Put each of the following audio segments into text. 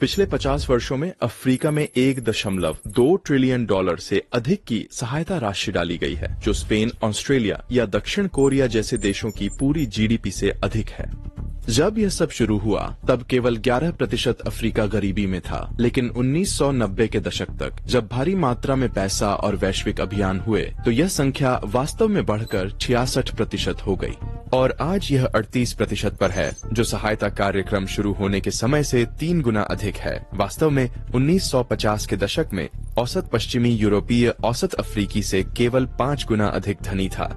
पिछले 50 वर्षों में अफ्रीका में 1.2 ट्रिलियन डॉलर से अधिक की सहायता राशि डाली गई है, जो स्पेन, ऑस्ट्रेलिया या दक्षिण कोरिया जैसे देशों की पूरी जीडीपी से अधिक है। जब यह सब शुरू हुआ तब केवल 11% अफ्रीका गरीबी में था, लेकिन 1990 के दशक तक जब भारी मात्रा में पैसा और वैश्विक अभियान हुए तो यह संख्या वास्तव में बढ़कर 66% हो गई और आज यह 38% पर है, जो सहायता कार्यक्रम शुरू होने के समय से 3 गुना अधिक है। वास्तव में 1950 के दशक में औसत पश्चिमी यूरोपीय औसत अफ्रीकी से केवल 5 गुना अधिक धनी था।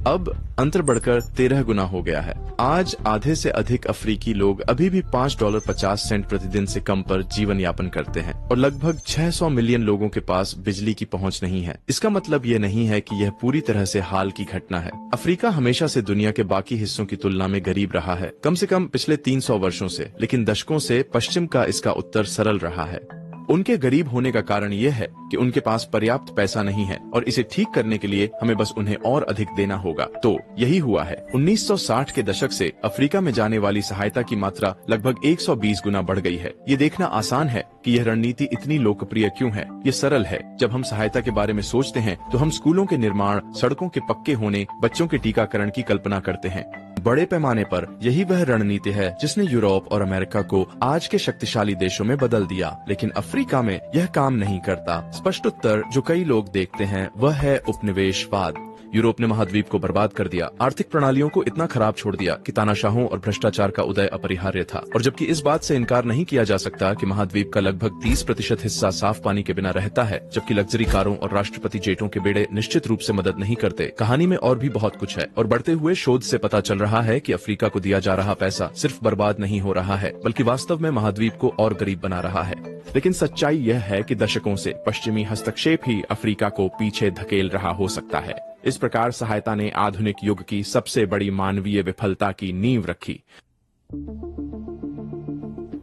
अब अंतर बढ़कर 13 गुना हो गया है। आज आधे से अधिक अफ्रीकी लोग अभी भी $5.50 प्रतिदिन से कम पर जीवन यापन करते हैं और लगभग 600 मिलियन लोगों के पास बिजली की पहुंच नहीं है। इसका मतलब ये नहीं है कि यह पूरी तरह से हाल की घटना है। अफ्रीका हमेशा से दुनिया के बाकी हिस्सों की तुलना में गरीब रहा है, कम से कम पिछले 300 वर्षों से, लेकिन दशकों से पश्चिम का इसका उत्तर सरल रहा है। उनके गरीब होने का कारण यह है कि उनके पास पर्याप्त पैसा नहीं है और इसे ठीक करने के लिए हमें बस उन्हें और अधिक देना होगा। तो यही हुआ है। 1960 के दशक से अफ्रीका में जाने वाली सहायता की मात्रा लगभग 120 गुना बढ़ गई है। ये देखना आसान है कि यह रणनीति इतनी लोकप्रिय क्यों है। ये सरल है। जब हम सहायता के बारे में सोचते हैं तो हम स्कूलों के निर्माण, सड़कों के पक्के होने, बच्चों के टीकाकरण की कल्पना करते हैं। बड़े पैमाने पर यही वह रणनीति है जिसने यूरोप और अमेरिका को आज के शक्तिशाली देशों में बदल दिया, लेकिन अफ्रीका में यह काम नहीं करता। स्पष्ट उत्तर जो कई लोग देखते हैं वह है उपनिवेशवाद। यूरोप ने महाद्वीप को बर्बाद कर दिया, आर्थिक प्रणालियों को इतना खराब छोड़ दिया कि तानाशाहों और भ्रष्टाचार का उदय अपरिहार्य था। और जबकि इस बात से इनकार नहीं किया जा सकता कि महाद्वीप का लगभग 30% हिस्सा साफ पानी के बिना रहता है, जबकि लग्जरी कारों और राष्ट्रपति जेटों के बेड़े निश्चित रूप से मदद नहीं करते। कहानी में और भी बहुत कुछ है और बढ़ते हुए शोध से पता चल रहा है कि अफ्रीका को दिया जा रहा पैसा सिर्फ बर्बाद नहीं हो रहा है, बल्कि वास्तव में महाद्वीप को और गरीब बना रहा है। लेकिन सच्चाई यह है कि दशकों से पश्चिमी हस्तक्षेप ही अफ्रीका को पीछे धकेल रहा हो सकता है। इस प्रकार सहायता ने आधुनिक युग की सबसे बड़ी मानवीय विफलता की नींव रखी।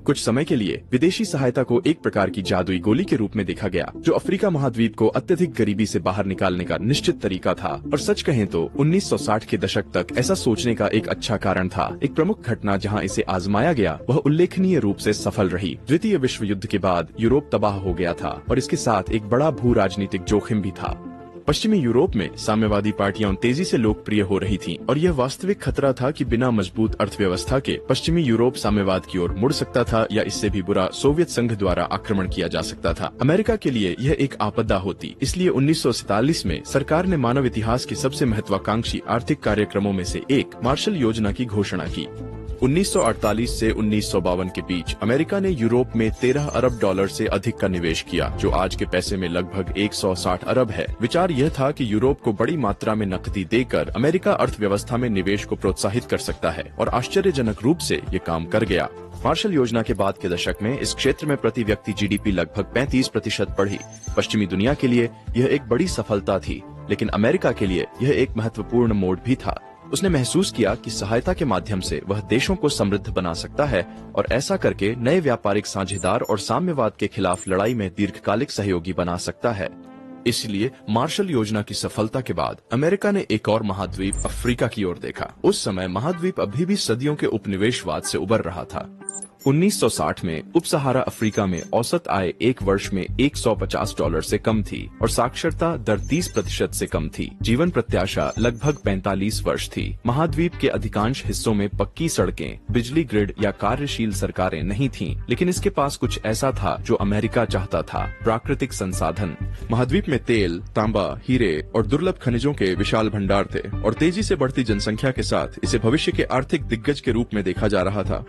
कुछ समय के लिए विदेशी सहायता को एक प्रकार की जादुई गोली के रूप में देखा गया, जो अफ्रीका महाद्वीप को अत्यधिक गरीबी से बाहर निकालने का निश्चित तरीका था। और सच कहें तो 1960 के दशक तक ऐसा सोचने का एक अच्छा कारण था। एक प्रमुख घटना जहां इसे आजमाया गया वह उल्लेखनीय रूप से सफल रही। द्वितीय विश्व युद्ध के बाद यूरोप तबाह हो गया था और इसके साथ एक बड़ा भू राजनीतिक जोखिम भी था। पश्चिमी यूरोप में साम्यवादी पार्टियां तेजी से लोकप्रिय हो रही थीं और यह वास्तविक खतरा था कि बिना मजबूत अर्थव्यवस्था के पश्चिमी यूरोप साम्यवाद की ओर मुड़ सकता था या इससे भी बुरा सोवियत संघ द्वारा आक्रमण किया जा सकता था। अमेरिका के लिए यह एक आपदा होती। इसलिए 1947 में सरकार ने मानव इतिहास के सबसे महत्वाकांक्षी आर्थिक कार्यक्रमों में से एक मार्शल योजना की घोषणा की। 1948 से 1952 के बीच अमेरिका ने यूरोप में 13 अरब डॉलर से अधिक का निवेश किया, जो आज के पैसे में लगभग 160 अरब है। विचार यह था कि यूरोप को बड़ी मात्रा में नकदी देकर अमेरिका अर्थव्यवस्था में निवेश को प्रोत्साहित कर सकता है और आश्चर्यजनक रूप से ये काम कर गया। मार्शल योजना के बाद के दशक में इस क्षेत्र में प्रति व्यक्ति जीडीपी लगभग 35% बढ़ी। पश्चिमी दुनिया के लिए यह एक बड़ी सफलता थी, लेकिन अमेरिका के लिए यह एक महत्वपूर्ण मोड़ भी था। उसने महसूस किया कि सहायता के माध्यम से वह देशों को समृद्ध बना सकता है और ऐसा करके नए व्यापारिक साझेदार और साम्यवाद के खिलाफ लड़ाई में दीर्घकालिक सहयोगी बना सकता है। इसलिए मार्शल योजना की सफलता के बाद अमेरिका ने एक और महाद्वीप अफ्रीका की ओर देखा। उस समय महाद्वीप अभी भी सदियों के उपनिवेशवाद से उबर रहा था। 1960 में उप सहारा अफ्रीका में औसत आय एक वर्ष में $150 से कम थी और साक्षरता दर 30% से कम थी। जीवन प्रत्याशा लगभग 45 वर्ष थी। महाद्वीप के अधिकांश हिस्सों में पक्की सड़कें, बिजली ग्रिड या कार्यशील सरकारें नहीं थीं, लेकिन इसके पास कुछ ऐसा था जो अमेरिका चाहता था: प्राकृतिक संसाधन। महाद्वीप में तेल, तांबा, हीरे और दुर्लभ खनिजों के विशाल भंडार थे और तेजी से बढ़ती जनसंख्या के साथ इसे भविष्य के आर्थिक दिग्गज के रूप में देखा जा रहा था।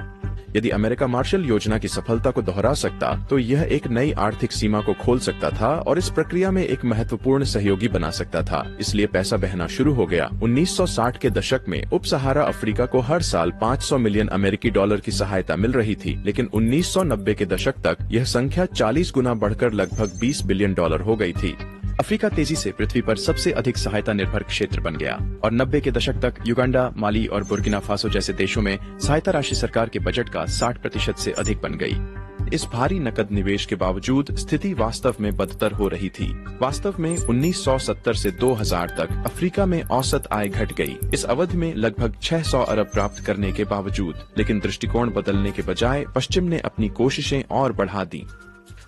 यदि अमेरिका मार्शल योजना की सफलता को दोहरा सकता तो यह एक नई आर्थिक सीमा को खोल सकता था और इस प्रक्रिया में एक महत्वपूर्ण सहयोगी बना सकता था। इसलिए पैसा बहना शुरू हो गया। 1960 के दशक में उप सहारा अफ्रीका को हर साल 500 मिलियन अमेरिकी डॉलर की सहायता मिल रही थी, लेकिन 1990 के दशक तक यह संख्या 40 गुना बढ़कर लगभग 20 बिलियन डॉलर हो गई थी। अफ्रीका तेजी से पृथ्वी पर सबसे अधिक सहायता निर्भर क्षेत्र बन गया और 90 के दशक तक युगांडा, माली और बुर्किना फासो जैसे देशों में सहायता राशि सरकार के बजट का 60% से अधिक बन गई। इस भारी नकद निवेश के बावजूद स्थिति वास्तव में बदतर हो रही थी। वास्तव में 1970 से 2000 तक अफ्रीका में औसत आय घट गई। इस अवधि में लगभग 600 अरब प्राप्त करने के बावजूद, लेकिन दृष्टिकोण बदलने के बजाय पश्चिम ने अपनी कोशिशें और बढ़ा दी।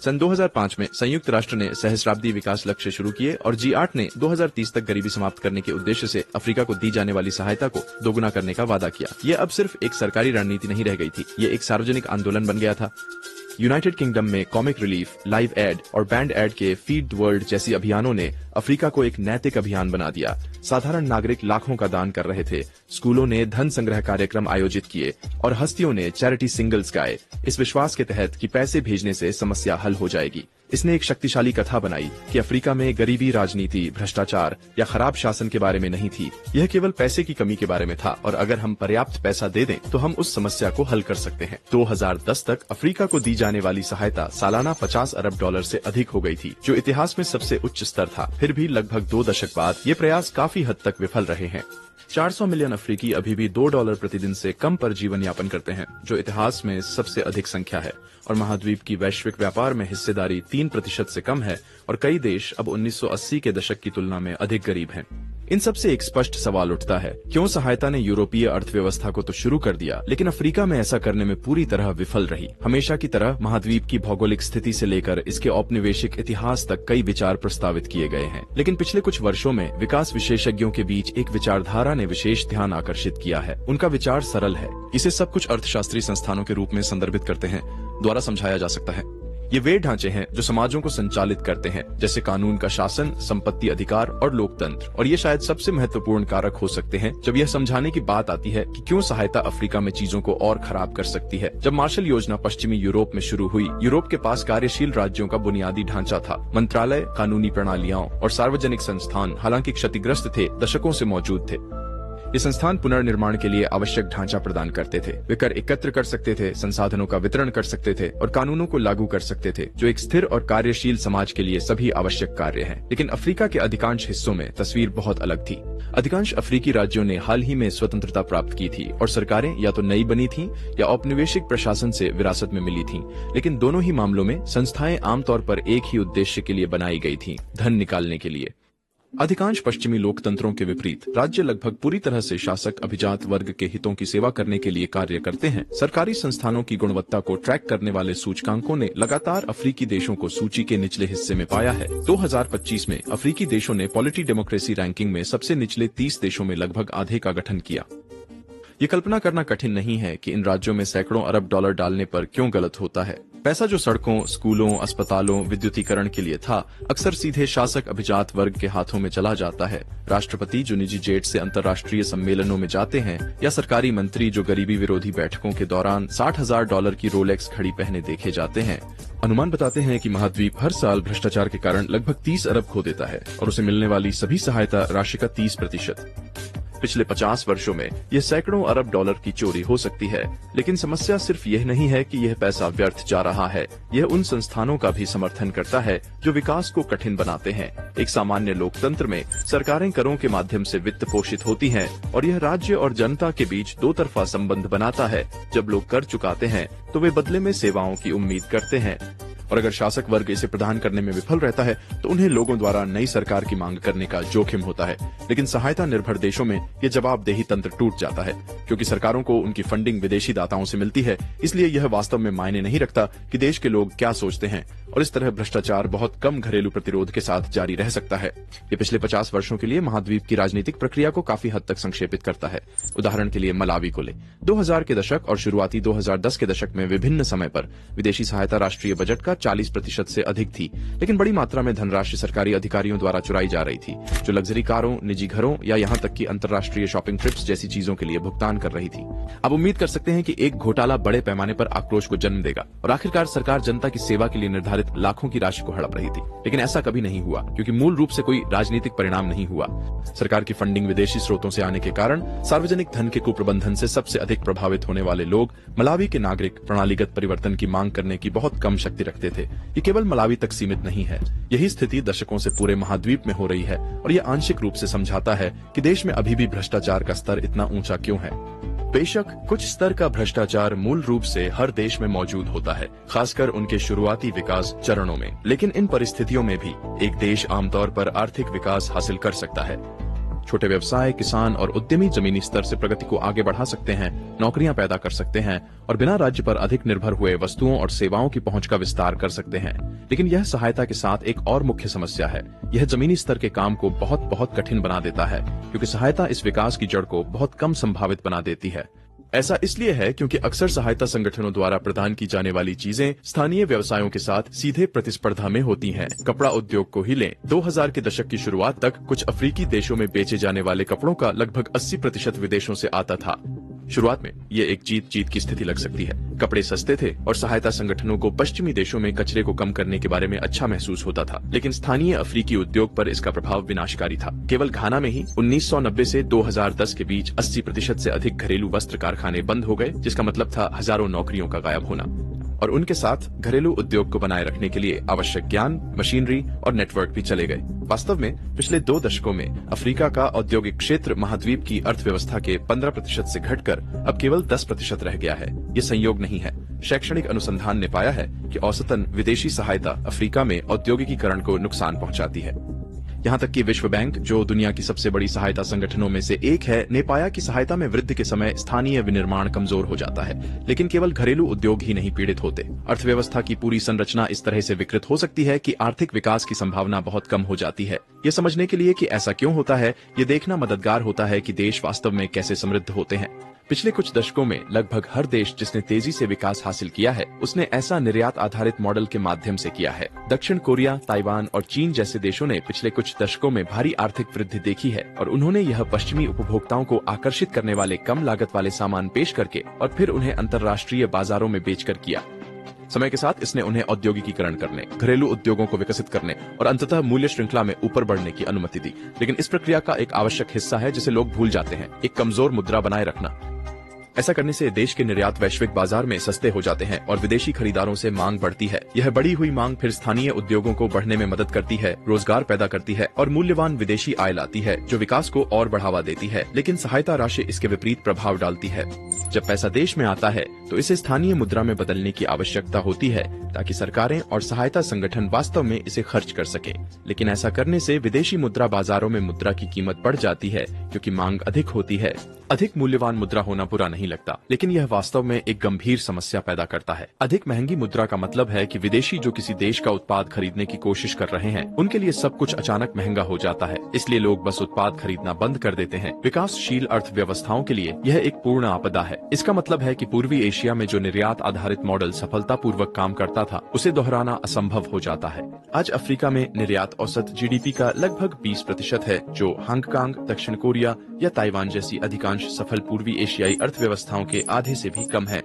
सन 2005 में संयुक्त राष्ट्र ने सहस्राब्दी विकास लक्ष्य शुरू किए और G8 ने 2030 तक गरीबी समाप्त करने के उद्देश्य से अफ्रीका को दी जाने वाली सहायता को दोगुना करने का वादा किया। ये अब सिर्फ एक सरकारी रणनीति नहीं रह गई थी, ये एक सार्वजनिक आंदोलन बन गया था। यूनाइटेड किंगडम में कॉमिक रिलीफ, लाइव एड और बैंड एड के फीड द वर्ल्ड जैसी अभियानों ने अफ्रीका को एक नैतिक अभियान बना दिया। साधारण नागरिक लाखों का दान कर रहे थे, स्कूलों ने धन संग्रह कार्यक्रम आयोजित किए और हस्तियों ने चैरिटी सिंगल्स गाए, इस विश्वास के तहत कि पैसे भेजने से समस्या हल हो जाएगी। इसने एक शक्तिशाली कथा बनाई कि अफ्रीका में गरीबी, राजनीति, भ्रष्टाचार या खराब शासन के बारे में नहीं थी, यह केवल पैसे की कमी के बारे में था और अगर हम पर्याप्त पैसा दे दें तो हम उस समस्या को हल कर सकते हैं। 2010 तक अफ्रीका को दी जाने वाली सहायता सालाना 50 अरब डॉलर से अधिक हो गई थी, जो इतिहास में सबसे उच्च स्तर था। फिर भी लगभग 2 दशक बाद ये प्रयास काफी हद तक विफल रहे हैं। 400 मिलियन अफ्रीकी अभी भी $2 प्रतिदिन से कम पर जीवन यापन करते हैं, जो इतिहास में सबसे अधिक संख्या है, और महाद्वीप की वैश्विक व्यापार में हिस्सेदारी 3% से कम है और कई देश अब 1980 के दशक की तुलना में अधिक गरीब हैं। इन सब से एक स्पष्ट सवाल उठता है, क्यों सहायता ने यूरोपीय अर्थव्यवस्था को तो शुरू कर दिया, लेकिन अफ्रीका में ऐसा करने में पूरी तरह विफल रही। हमेशा की तरह महाद्वीप की भौगोलिक स्थिति से लेकर इसके औपनिवेशिक इतिहास तक कई विचार प्रस्तावित किए गए हैं, लेकिन पिछले कुछ वर्षों में विकास विशेषज्ञों के बीच एक विचारधारा ने विशेष ध्यान आकर्षित किया है। उनका विचार सरल है, इसे सब कुछ अर्थशास्त्री संस्थानों के रूप में संदर्भित करते हैं द्वारा समझाया जा सकता है। ये वे ढांचे हैं जो समाजों को संचालित करते हैं, जैसे कानून का शासन, संपत्ति अधिकार और लोकतंत्र, और ये शायद सबसे महत्वपूर्ण कारक हो सकते हैं जब यह समझाने की बात आती है कि क्यों सहायता अफ्रीका में चीजों को और खराब कर सकती है। जब मार्शल योजना पश्चिमी यूरोप में शुरू हुई, यूरोप के पास कार्यशील राज्यों का बुनियादी ढांचा था। मंत्रालय, कानूनी प्रणालियां और सार्वजनिक संस्थान हालांकि क्षतिग्रस्त थे, दशकों से मौजूद थे। ये संस्थान पुनर्निर्माण के लिए आवश्यक ढांचा प्रदान करते थे। वे कर एकत्र कर सकते थे, संसाधनों का वितरण कर सकते थे और कानूनों को लागू कर सकते थे, जो एक स्थिर और कार्यशील समाज के लिए सभी आवश्यक कार्य हैं। लेकिन अफ्रीका के अधिकांश हिस्सों में तस्वीर बहुत अलग थी। अधिकांश अफ्रीकी राज्यों ने हाल ही में स्वतंत्रता प्राप्त की थी और सरकारें या तो नई बनी थीं या औपनिवेशिक प्रशासन से विरासत में मिली थीं। लेकिन दोनों ही मामलों में संस्थाएं आमतौर पर एक ही उद्देश्य के लिए बनाई गई थीं, धन निकालने के लिए। अधिकांश पश्चिमी लोकतंत्रों के विपरीत राज्य लगभग पूरी तरह से शासक अभिजात वर्ग के हितों की सेवा करने के लिए कार्य करते हैं। सरकारी संस्थानों की गुणवत्ता को ट्रैक करने वाले सूचकांकों ने लगातार अफ्रीकी देशों को सूची के निचले हिस्से में पाया है। 2025 में अफ्रीकी देशों ने पॉलिटी डेमोक्रेसी रैंकिंग में सबसे निचले 30 देशों में लगभग आधे का गठन किया। ये कल्पना करना कठिन नहीं है कि इन राज्यों में सैकड़ों अरब डॉलर डालने पर क्यों गलत होता है। पैसा जो सड़कों, स्कूलों, अस्पतालों, विद्युतीकरण के लिए था, अक्सर सीधे शासक अभिजात वर्ग के हाथों में चला जाता है। राष्ट्रपति जो निजी जेट से अंतर्राष्ट्रीय सम्मेलनों में जाते हैं, या सरकारी मंत्री जो गरीबी विरोधी बैठकों के दौरान $60,000 की रोलेक्स घड़ी पहने देखे जाते हैं। अनुमान बताते हैं कि महाद्वीप हर साल भ्रष्टाचार के कारण लगभग 30 अरब खो देता है और उसे मिलने वाली सभी सहायता राशि का 30%। पिछले 50 वर्षों में यह सैकड़ों अरब डॉलर की चोरी हो सकती है। लेकिन समस्या सिर्फ यह नहीं है कि यह पैसा व्यर्थ जा रहा है, यह उन संस्थानों का भी समर्थन करता है जो विकास को कठिन बनाते हैं। एक सामान्य लोकतंत्र में सरकारें करों के माध्यम से वित्त पोषित होती हैं और यह राज्य और जनता के बीच दो तरफा संबंध बनाता है। जब लोग कर चुकाते हैं तो वे बदले में सेवाओं की उम्मीद करते हैं, और अगर शासक वर्ग इसे प्रदान करने में विफल रहता है तो उन्हें लोगों द्वारा नई सरकार की मांग करने का जोखिम होता है। लेकिन सहायता निर्भर देशों में ये जवाबदेही तंत्र टूट जाता है, क्योंकि सरकारों को उनकी फंडिंग विदेशी दाताओं से मिलती है। इसलिए यह वास्तव में मायने नहीं रखता कि देश के लोग क्या सोचते हैं, और इस तरह भ्रष्टाचार बहुत कम घरेलू प्रतिरोध के साथ जारी रह सकता है। ये पिछले 50 वर्षों के लिए महाद्वीप की राजनीतिक प्रक्रिया को काफी हद तक संक्षेपित करता है। उदाहरण के लिए मलावी को ले। 2000 के दशक और शुरुआती 2010 के दशक में विभिन्न समय पर विदेशी सहायता राष्ट्रीय बजट का 40% से अधिक थी, लेकिन बड़ी मात्रा में धनराशि सरकारी अधिकारियों द्वारा चुराई जा रही थी, जो लग्जरी कारों, निजी घरों या यहाँ तक कि अंतर्राष्ट्रीय शॉपिंग ट्रिप्स जैसी चीजों के लिए भुगतान कर रही थी। अब उम्मीद कर सकते हैं कि एक घोटाला बड़े पैमाने पर आक्रोश को जन्म देगा और आखिरकार सरकार जनता की सेवा के लिए निर्धारित लाखों की राशि को हड़प रही थी। लेकिन ऐसा कभी नहीं हुआ, क्योंकि मूल रूप से कोई राजनीतिक परिणाम नहीं हुआ। सरकार की फंडिंग विदेशी स्रोतों से आने के कारण सार्वजनिक धन के कुप्रबंधन से सबसे अधिक प्रभावित होने वाले लोग, मलावी के नागरिक, प्रणालीगत परिवर्तन की मांग करने की बहुत कम शक्ति रखते थे। ये केवल मलावी तक सीमित नहीं है। यही स्थिति दशकों से पूरे महाद्वीप में हो रही है, और यह आंशिक रूप से समझाता है कि देश में अभी भी भ्रष्टाचार का स्तर इतना ऊंचा क्यों है। बेशक कुछ स्तर का भ्रष्टाचार मूल रूप से हर देश में मौजूद होता है, खासकर उनके शुरुआती विकास चरणों में। लेकिन इन परिस्थितियों में भी एक देश आमतौर पर आर्थिक विकास हासिल कर सकता है। छोटे व्यवसाय, किसान और उद्यमी जमीनी स्तर से प्रगति को आगे बढ़ा सकते हैं, नौकरियां पैदा कर सकते हैं और बिना राज्य पर अधिक निर्भर हुए वस्तुओं और सेवाओं की पहुंच का विस्तार कर सकते हैं। लेकिन यह सहायता के साथ एक और मुख्य समस्या है। यह जमीनी स्तर के काम को बहुत कठिन बना देता है, क्योंकि सहायता इस विकास की जड़ को बहुत कम संभावित बना देती है। ऐसा इसलिए है क्योंकि अक्सर सहायता संगठनों द्वारा प्रदान की जाने वाली चीजें स्थानीय व्यवसायों के साथ सीधे प्रतिस्पर्धा में होती हैं। कपड़ा उद्योग को ही लें। 2000 के दशक की शुरुआत तक कुछ अफ्रीकी देशों में बेचे जाने वाले कपड़ों का लगभग 80% विदेशों से आता था। शुरुआत में ये एक जीत की स्थिति लग सकती है। कपड़े सस्ते थे और सहायता संगठनों को पश्चिमी देशों में कचरे को कम करने के बारे में अच्छा महसूस होता था। लेकिन स्थानीय अफ्रीकी उद्योग पर इसका प्रभाव विनाशकारी था। केवल घाना में ही 1990 से 2010 के बीच 80% से अधिक घरेलू वस्त्र कारखाने बंद हो गए, जिसका मतलब था हजारों नौकरियों का गायब होना। और उनके साथ घरेलू उद्योग को बनाए रखने के लिए आवश्यक ज्ञान, मशीनरी और नेटवर्क भी चले गए। वास्तव में पिछले 2 दशकों में अफ्रीका का औद्योगिक क्षेत्र महाद्वीप की अर्थव्यवस्था के 15% से घटकर अब केवल 10% रह गया है। ये संयोग नहीं है। शैक्षणिक अनुसंधान ने पाया है कि औसतन विदेशी सहायता अफ्रीका में औद्योगिकीकरण को नुकसान पहुंचाती है। यहाँ तक कि विश्व बैंक, जो दुनिया की सबसे बड़ी सहायता संगठनों में से एक है, ने पाया कि सहायता में वृद्धि के समय स्थानीय विनिर्माण कमजोर हो जाता है। लेकिन केवल घरेलू उद्योग ही नहीं पीड़ित होते। अर्थव्यवस्था की पूरी संरचना इस तरह से विकृत हो सकती है कि आर्थिक विकास की संभावना बहुत कम हो जाती है। ये समझने के लिए कि ऐसा क्यों होता है, ये देखना मददगार होता है कि देश वास्तव में कैसे समृद्ध होते हैं। पिछले कुछ दशकों में लगभग हर देश जिसने तेजी से विकास हासिल किया है, उसने ऐसा निर्यात आधारित मॉडल के माध्यम से किया है। दक्षिण कोरिया, ताइवान और चीन जैसे देशों ने पिछले कुछ दशकों में भारी आर्थिक वृद्धि देखी है और उन्होंने यह पश्चिमी उपभोक्ताओं को आकर्षित करने वाले कम लागत वाले सामान पेश करके और फिर उन्हें अंतर्राष्ट्रीय बाजारों में बेचकर किया। समय के साथ इसने उन्हें औद्योगिकीकरण करने, घरेलू उद्योगों को विकसित करने और अंततः मूल्य श्रृंखला में ऊपर बढ़ने की अनुमति दी। लेकिन इस प्रक्रिया का एक आवश्यक हिस्सा है जिसे लोग भूल जाते हैं: एक कमजोर मुद्रा बनाए रखना। ऐसा करने से देश के निर्यात वैश्विक बाजार में सस्ते हो जाते हैं और विदेशी खरीदारों से मांग बढ़ती है। यह बढ़ी हुई मांग फिर स्थानीय उद्योगों को बढ़ने में मदद करती है, रोजगार पैदा करती है और मूल्यवान विदेशी आय लाती है, जो विकास को और बढ़ावा देती है। लेकिन सहायता राशि इसके विपरीत प्रभाव डालती है। जब पैसा देश में आता है तो इसे स्थानीय मुद्रा में बदलने की आवश्यकता होती है ताकि सरकारें और सहायता संगठन वास्तव में इसे खर्च कर सकें। लेकिन ऐसा करने से विदेशी मुद्रा बाजारों में मुद्रा की कीमत बढ़ जाती है, क्योंकि मांग अधिक होती है। अधिक मूल्यवान मुद्रा होना बुरा नहीं लगता, लेकिन यह वास्तव में एक गंभीर समस्या पैदा करता है। अधिक महंगी मुद्रा का मतलब है कि विदेशी जो किसी देश का उत्पाद खरीदने की कोशिश कर रहे हैं, उनके लिए सब कुछ अचानक महंगा हो जाता है। इसलिए लोग बस उत्पाद खरीदना बंद कर देते हैं। विकासशील अर्थव्यवस्थाओं के लिए यह एक पूर्ण आपदा है। इसका मतलब है कि पूर्वी एशिया में जो निर्यात आधारित मॉडल सफलतापूर्वक काम करता था, उसे दोहराना असंभव हो जाता है। आज अफ्रीका में निर्यात औसत जीडीपी का लगभग 20% है, जो हांगकांग, दक्षिण कोरिया या ताइवान जैसी अधिकांश सफल पूर्वी एशियाई अर्थव्यवस्थाओं के आधे से भी कम है।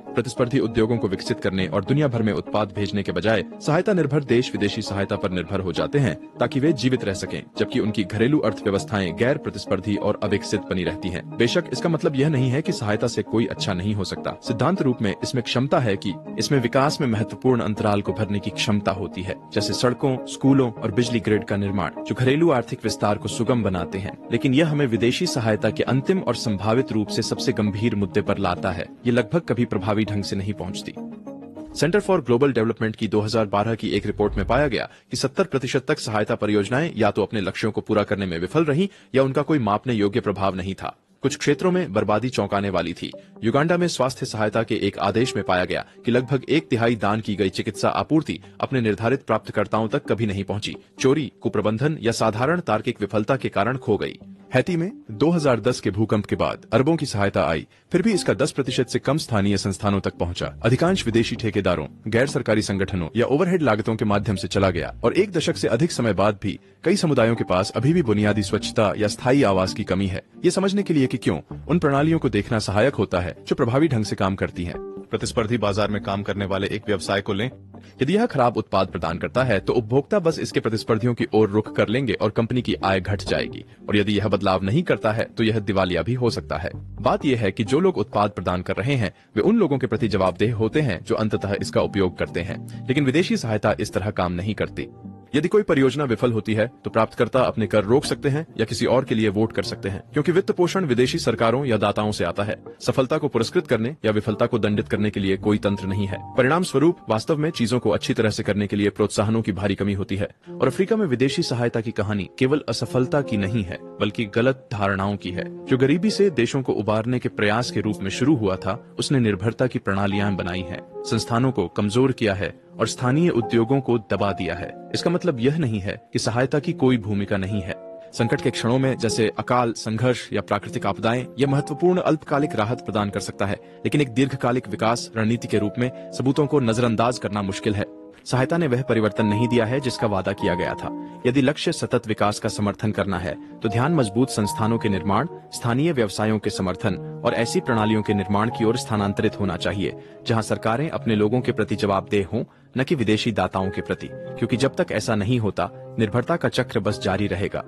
प्रतिस्पर्धी उद्योगों को विकसित करने और दुनिया भर में उत्पाद भेजने के बजाय सहायता निर्भर देश विदेशी सहायता पर निर्भर हो जाते हैं ताकि वे जीवित रह सकें, जबकि उनकी घरेलू अर्थव्यवस्थाएं गैर प्रतिस्पर्धी और अविकसित बनी रहती हैं। बेशक इसका मतलब यह नहीं है कि सहायता से कोई अच्छा नहीं हो सकता। सिद्धांत रूप में इसमें क्षमता है कि इसमें विकास में महत्वपूर्ण अंतराल को भरने की क्षमता होती है, जैसे सड़कों, स्कूलों और बिजली ग्रिड का निर्माण, जो घरेलू आर्थिक विस्तार को सुगम बनाते हैं। लेकिन यह हमें विदेशी सहायता के अंतिम और संभावित रूप से सबसे गंभीर मुद्दे पर लाता है। ये लगभग कभी प्रभावी ढंग से नहीं पहुंचती। सेंटर फॉर ग्लोबल डेवलपमेंट की 2012 की एक रिपोर्ट में पाया गया कि 70% तक सहायता परियोजनाएं या तो अपने लक्ष्यों को पूरा करने में विफल रहीं या उनका कोई मापने योग्य प्रभाव नहीं था। कुछ क्षेत्रों में बर्बादी चौंकाने वाली थी। युगांडा में स्वास्थ्य सहायता के एक आदेश में पाया गया कि लगभग 1/3 दान की गई चिकित्सा आपूर्ति अपने निर्धारित प्राप्तकर्ताओं तक कभी नहीं पहुंची। चोरी, कुप्रबंधन या साधारण तार्किक विफलता के कारण खो गई। हैती में 2010 के भूकंप के बाद अरबों की सहायता आई, फिर भी इसका 10% से कम स्थानीय संस्थानों तक पहुंचा। अधिकांश विदेशी ठेकेदारों, गैर सरकारी संगठनों या ओवरहेड लागतों के माध्यम से चला गया और 1 दशक से अधिक समय बाद भी कई समुदायों के पास अभी भी बुनियादी स्वच्छता या स्थायी आवास की कमी है। ये समझने के लिए कि क्यों, उन प्रणालियों को देखना सहायक होता है जो प्रभावी ढंग से काम करती हैं। प्रतिस्पर्धी बाजार में काम करने वाले एक व्यवसाय को लें। यदि यह खराब उत्पाद प्रदान करता है तो उपभोक्ता बस इसके प्रतिस्पर्धियों की ओर रुख कर लेंगे और कंपनी की आय घट जाएगी, और यदि यह बदलाव नहीं करता है तो यह दिवालिया भी हो सकता है। बात यह है कि जो लोग उत्पाद प्रदान कर रहे हैं वे उन लोगों के प्रति जवाबदेह होते हैं जो अंततः इसका उपयोग करते हैं, लेकिन विदेशी सहायता इस तरह काम नहीं करती। यदि कोई परियोजना विफल होती है तो प्राप्तकर्ता अपने कर रोक सकते हैं या किसी और के लिए वोट कर सकते हैं, क्योंकि वित्त पोषण विदेशी सरकारों या दाताओं से आता है। सफलता को पुरस्कृत करने या विफलता को दंडित करने के लिए कोई तंत्र नहीं है। परिणाम स्वरूप वास्तव में चीजों को अच्छी तरह से करने के लिए प्रोत्साहनों की भारी कमी होती है। और अफ्रीका में विदेशी सहायता की कहानी केवल असफलता की नहीं है, बल्कि गलत धारणाओं की है। जो गरीबी से देशों को उबारने के प्रयास के रूप में शुरू हुआ था, उसने निर्भरता की प्रणालियां बनाई हैं, संस्थानों को कमजोर किया है और स्थानीय उद्योगों को दबा दिया है। इसका मतलब यह नहीं है कि सहायता की कोई भूमिका नहीं है। संकट के क्षणों में जैसे अकाल, संघर्ष या प्राकृतिक आपदाएं, यह महत्वपूर्ण अल्पकालिक राहत प्रदान कर सकता है, लेकिन एक दीर्घकालिक विकास रणनीति के रूप में सबूतों को नजरअंदाज करना मुश्किल है। सहायता ने वह परिवर्तन नहीं दिया है जिसका वादा किया गया था। यदि लक्ष्य सतत विकास का समर्थन करना है तो ध्यान मजबूत संस्थानों के निर्माण, स्थानीय व्यवसायों के समर्थन और ऐसी प्रणालियों के निर्माण की ओर स्थानांतरित होना चाहिए जहां सरकारें अपने लोगों के प्रति जवाबदेह हों, न कि विदेशी दाताओं के प्रति, क्योंकि जब तक ऐसा नहीं होता निर्भरता का चक्र बस जारी रहेगा।